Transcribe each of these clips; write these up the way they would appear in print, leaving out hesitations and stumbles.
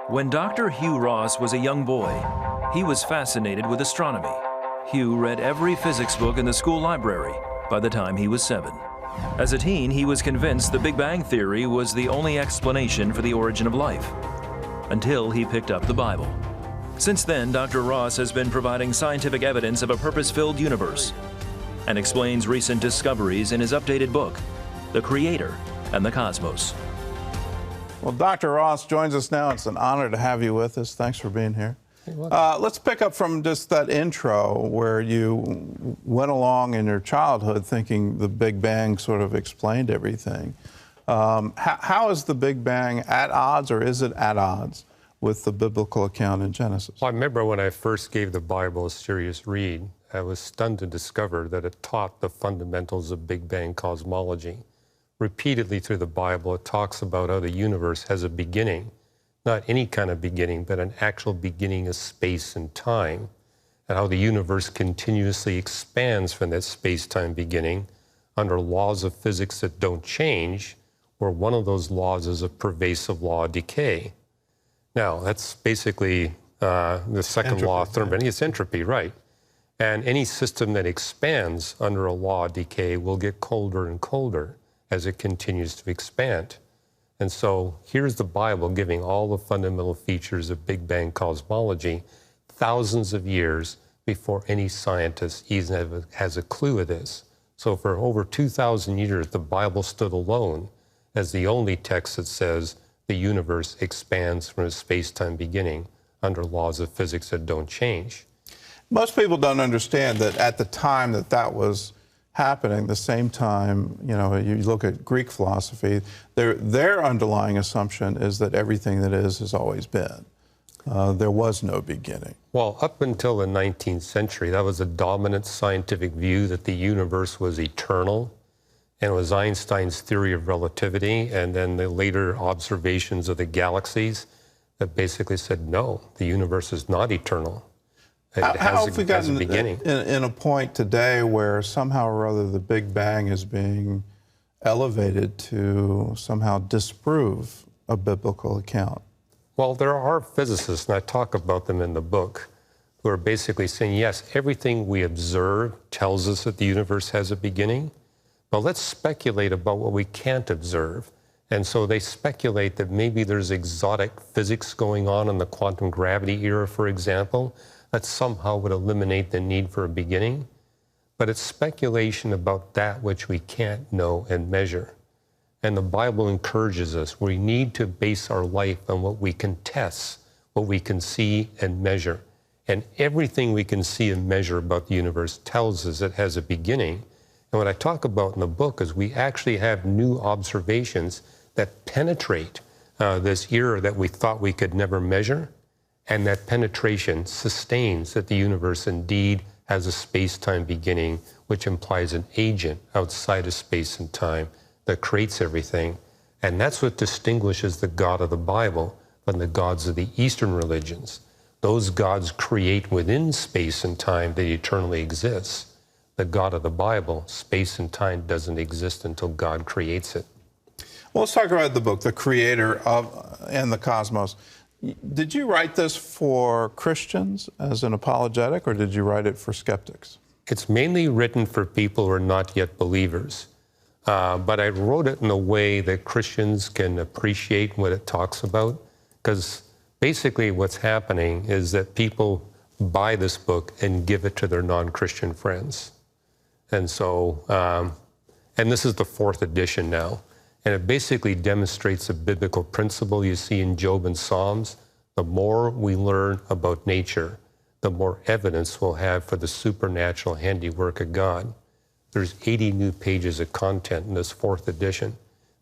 When Dr. Hugh Ross was a young boy, he was fascinated with astronomy. Hugh read every physics book in the school library by the time he was 7. As a teen, he was convinced the Big Bang Theory was the only explanation for the origin of life, until he picked up the Bible. Since then, Dr. Ross has been providing scientific evidence of a purpose-filled universe and explains recent discoveries in his updated book, The Creator and the Cosmos. Well, Dr. Ross joins us now. It's an honor to have you with us. Thanks for being here. Let's pick up from just that intro where you went along in your childhood thinking the Big Bang sort of explained everything. How is the Big Bang at odds, or is it at odds with the biblical account in Genesis? Well, I remember when I first gave the Bible a serious read, I was stunned to discover that it taught the fundamentals of Big Bang cosmology. Repeatedly through the Bible, it talks about how the universe has a beginning, not any kind of beginning, but an actual beginning of space and time, and how the universe continuously expands from that space-time beginning under laws of physics that don't change, where one of those laws is a pervasive law of decay. Now, that's basically the second entropy, law of thermodynamics. It's entropy, right? And any system that expands under a law of decay will get colder and colder as it continues to expand. And so here's the Bible giving all the fundamental features of Big Bang cosmology thousands of years before any scientist even has a clue of this. So for over 2,000 years, the Bible stood alone as the only text that says the universe expands from a space-time beginning under laws of physics that don't change. Most people don't understand that at the time that that was happening, the same time, you know, you look at Greek philosophy, their underlying assumption is that everything that is has always been. There was no beginning. Well, up until the 19th century, that was a dominant scientific view that the universe was eternal, and it was Einstein's theory of relativity, and then the later observations of the galaxies that basically said, no, the universe is not eternal. How have we gotten in a point today where somehow or other the Big Bang is being elevated to somehow disprove a biblical account? Well, there are physicists, and I talk about them in the book, who are basically saying, yes, everything we observe tells us that the universe has a beginning, but let's speculate about what we can't observe. And so they speculate that maybe there's exotic physics going on in the quantum gravity era, for example, that somehow would eliminate the need for a beginning. But it's speculation about that which we can't know and measure. And the Bible encourages us, we need to base our life on what we can test, what we can see and measure. And everything we can see and measure about the universe tells us it has a beginning. And what I talk about in the book is we actually have new observations that penetrate this era that we thought we could never measure. And that penetration sustains that the universe indeed has a space-time beginning, which implies an agent outside of space and time that creates everything. And that's what distinguishes the God of the Bible from the gods of the Eastern religions. Those gods create within space and time that eternally exists. The God of the Bible, space and time doesn't exist until God creates it. Well, let's talk about the book, The Creator and the Cosmos. Did you write this for Christians as an apologetic, or did you write it for skeptics? It's mainly written for people who are not yet believers. But I wrote it in a way that Christians can appreciate what it talks about, because basically what's happening is that people buy this book and give it to their non-Christian friends. And so, and this is the 4th edition now. And it basically demonstrates a biblical principle you see in Job and Psalms. The more we learn about nature, the more evidence we'll have for the supernatural handiwork of God. There's 80 new pages of content in this 4th edition,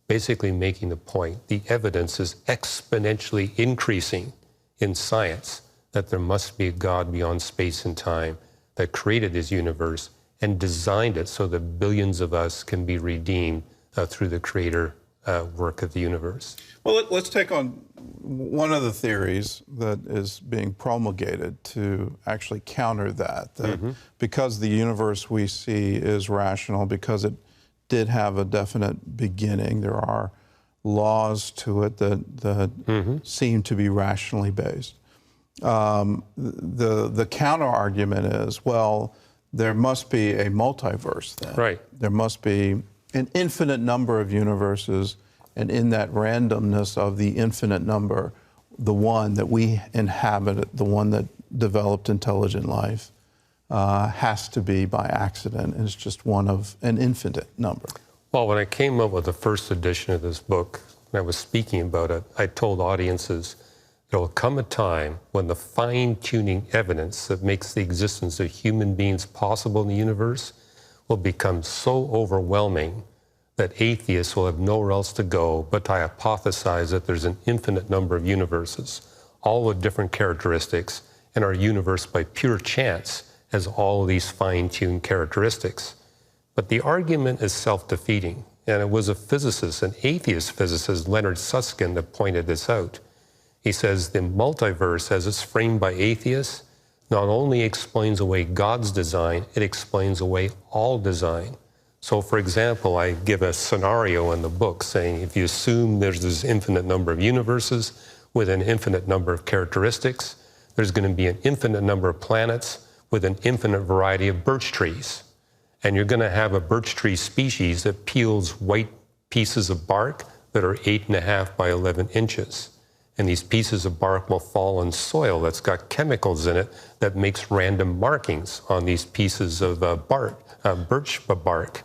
basically making the point the evidence is exponentially increasing in science that there must be a God beyond space and time that created his universe and designed it so that billions of us can be redeemed through the creator work of the universe. Well, let's take on one of the theories that is being promulgated to actually counter that, because the universe we see is rational, because it did have a definite beginning, there are laws to it that seem to be rationally based. The counter argument is, well, there must be a multiverse then. Right. There must be an infinite number of universes, and in that randomness of the infinite number, the one that we inhabit, the one that developed intelligent life, has to be by accident, and it's just one of an infinite number. Well, when I came up with the first edition of this book, and I was speaking about it, I told audiences there will come a time when the fine-tuning evidence that makes the existence of human beings possible in the universe will become so overwhelming that atheists will have nowhere else to go but to hypothesize that there's an infinite number of universes, all with different characteristics, and our universe by pure chance has all of these fine-tuned characteristics. But the argument is self-defeating, and it was a physicist, an atheist physicist, Leonard Susskind, that pointed this out. He says the multiverse, as it's framed by atheists, not only explains away God's design, it explains away all design. So, for example, I give a scenario in the book saying if you assume there's this infinite number of universes with an infinite number of characteristics, there's going to be an infinite number of planets with an infinite variety of birch trees. And you're going to have a birch tree species that peels white pieces of bark that are 8.5 by 11 inches. And these pieces of bark will fall on soil that's got chemicals in it that makes random markings on these pieces of birch bark.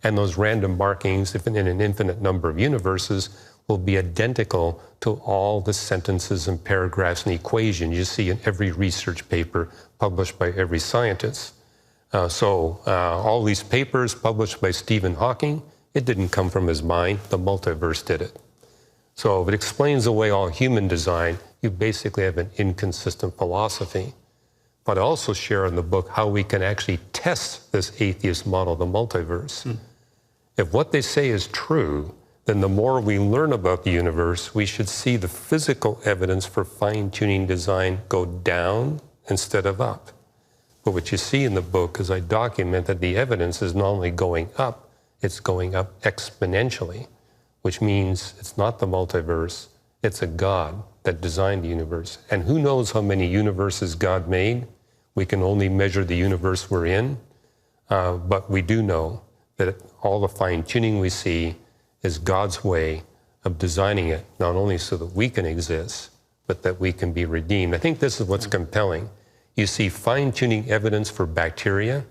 And those random markings, if in an infinite number of universes, will be identical to all the sentences and paragraphs and equations you see in every research paper published by every scientist. All these papers published by Stephen Hawking, it didn't come from his mind, the multiverse did it. So if it explains away all human design, you basically have an inconsistent philosophy. But I also share in the book how we can actually test this atheist model, the multiverse. If what they say is true, then the more we learn about the universe, we should see the physical evidence for fine-tuning design go down instead of up. But what you see in the book is I document that the evidence is not only going up, it's going up exponentially, which means it's not the multiverse, it's a God that designed the universe. And who knows how many universes God made? We can only measure the universe we're in, but we do know that all the fine-tuning we see is God's way of designing it, not only so that we can exist, but that we can be redeemed. I think this is what's compelling. You see fine-tuning evidence for bacteria.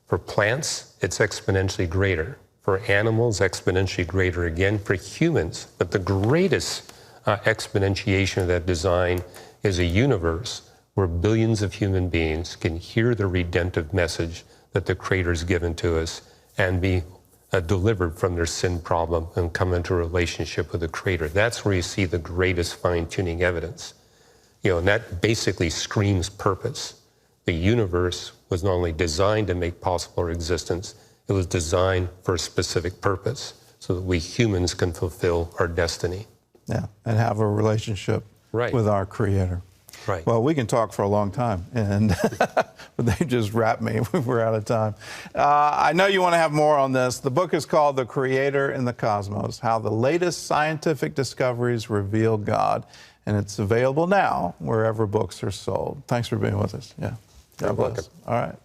For plants, it's exponentially greater. For animals, exponentially greater again. For humans, but the greatest exponentiation of that design is a universe where billions of human beings can hear the redemptive message that the Creator's given to us and be delivered from their sin problem and come into a relationship with the Creator. That's where you see the greatest fine-tuning evidence. And that basically screams purpose. The universe was not only designed to make possible our existence, it was designed for a specific purpose so that we humans can fulfill our destiny. Yeah, and have a relationship with our Creator. Right. Well, we can talk for a long time, but they just wrapped me. We're out of time. I know you want to have more on this. The book is called The Creator in the Cosmos, How the Latest Scientific Discoveries Reveal God. And it's available now wherever books are sold. Thanks for being with us. Yeah. God bless. welcome. All right.